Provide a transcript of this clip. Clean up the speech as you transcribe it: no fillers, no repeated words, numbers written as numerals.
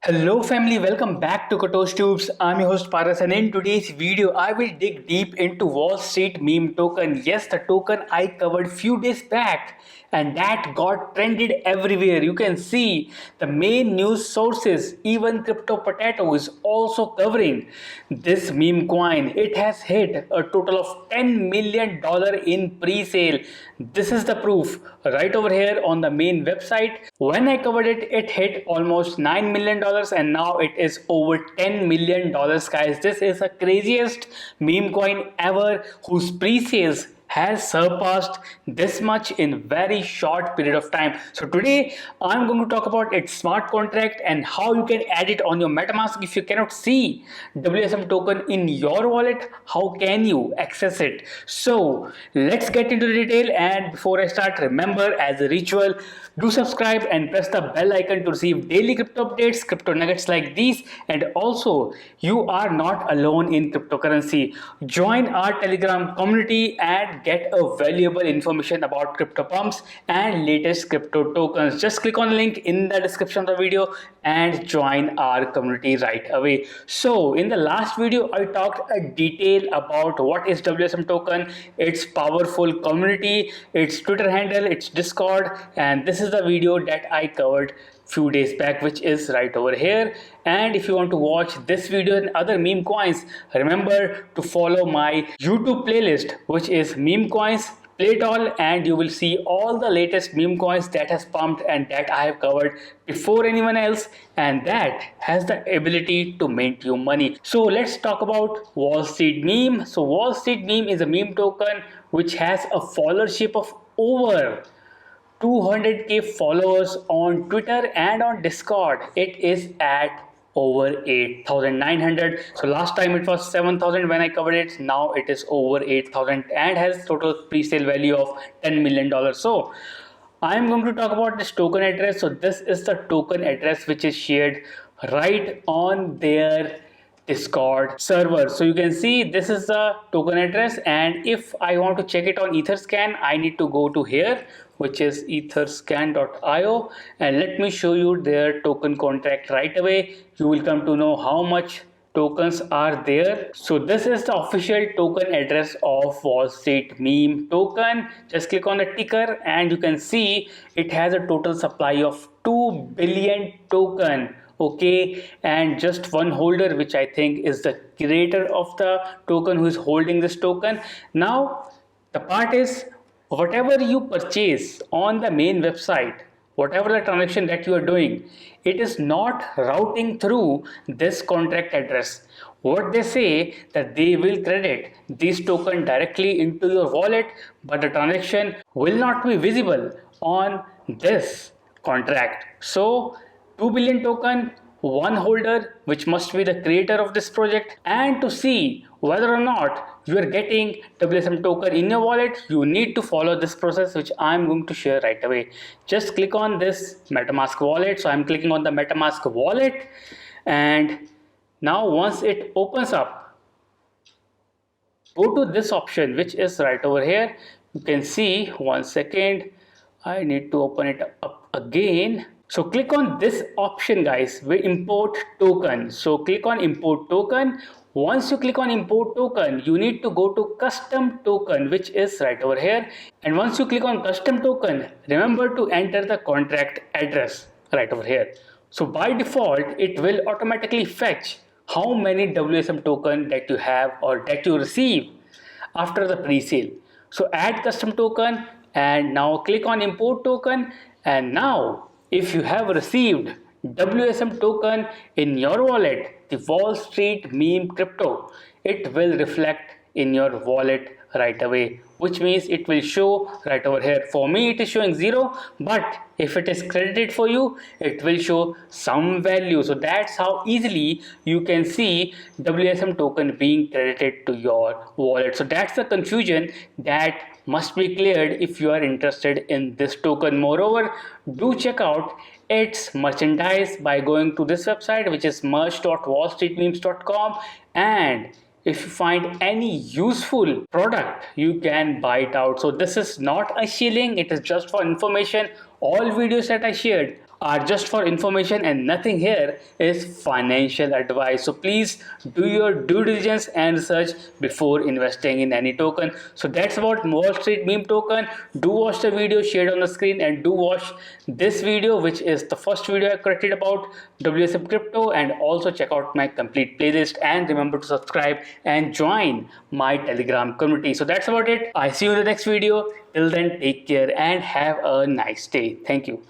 Hello family, welcome back to Kotosh Tubes. I'm your host Paras, and in today's video I will dig deep into Wall Street meme token. Yes, the token I covered few days back and that got trended everywhere. You can see the main news sources, even Crypto Potato is also covering this meme coin. It has hit a total of $10 million in pre-sale. This is the proof right over here on the main website. When I covered it, it hit almost $9 million and now it is over $10 million, guys. This is the craziest meme coin ever whose pre-sales has surpassed this much in very short period of time. So today I'm going to talk about its smart contract and how you can add it on your MetaMask. If you cannot see WSM token in your wallet, how can you access it? So let's get into the detail, and before I start, remember as a ritual, do subscribe and press the bell icon to receive daily crypto updates, crypto nuggets like these. And also, you are not alone in cryptocurrency. Join our Telegram community and get a valuable information about crypto pumps and latest crypto tokens. Just click on the link in the description of the video and join our community right away. So in the last video, I talked a detail about what is WSM token, its powerful community, its Twitter handle, its Discord, and this is the video that I covered few days back, which is right over here. And if you want to watch this video and other meme coins, remember to follow my YouTube playlist, which is meme coins, play it all, and you will see all the latest meme coins that has pumped and that I have covered before anyone else, and that has the ability to mint you money. So let's talk about Wall Street meme. So Wall Street meme is a meme token which has a followership of over 200k followers on Twitter and on Discord. It is at over 8,900. So last time it was 7,000 when I covered it. Now it is over 8,000 and has total pre-sale value of $10 million. So I'm going to talk about this token address. So this is the token address which is shared right on their Discord server. So you can see this is the token address, and if I want to check it on Etherscan, I need to go to here, which is etherscan.io, and let me show you their token contract right away. You will come to know how much tokens are there. So this is the official token address of Wall Street meme token. Just click on the ticker and you can see it has a total supply of 2 billion token. Okay, and just one holder, which I think is the creator of the token, who is holding this token. Now the part is, whatever you purchase on the main website, whatever the transaction that you are doing, it is not routing through this contract address. What they say that they will credit this token directly into your wallet, but the transaction will not be visible on this contract. So 2 billion token, one holder, which must be the creator of this project. And to see whether or not you are getting WSM token in your wallet, you need to follow this process, which I'm going to share right away. Just click on this MetaMask wallet. So I'm clicking on the MetaMask wallet, and now once it opens up, go to this option, which is right over here. You can see, one second, I need to open it up again. So click on this option, guys, with import token. So click on import token. Once you click on import token, you need to go to custom token, which is right over here. And once you click on custom token, remember to enter the contract address right over here. So by default, it will automatically fetch how many WSM token that you have or that you receive after the pre-sale. So add custom token and now click on import token, and now if you have received WSM token in your wallet, the Wall Street meme crypto, it will reflect in your wallet right away, which means it will show right over here. For me it is showing 0, but if it is credited for you, it will show some value. So that's how easily you can see WSM token being credited to your wallet. So that's the confusion that must be cleared if you are interested in this token. Moreover, do check out its merchandise by going to this website, which is merch.wallstreetmemes.com, and if you find any useful product, you can buy it out. So this is not a shilling, it is just for information. All videos that I shared are just for information, and nothing here is financial advice. So please do your due diligence and research before investing in any token. So that's about Wall Street meme token. Do watch the video shared on the screen, and do watch this video, which is the first video I created about WSM crypto, and also check out my complete playlist, and remember to subscribe and join my Telegram community. So that's about it. I see you in the next video. Till then, take care and have a nice day. Thank you.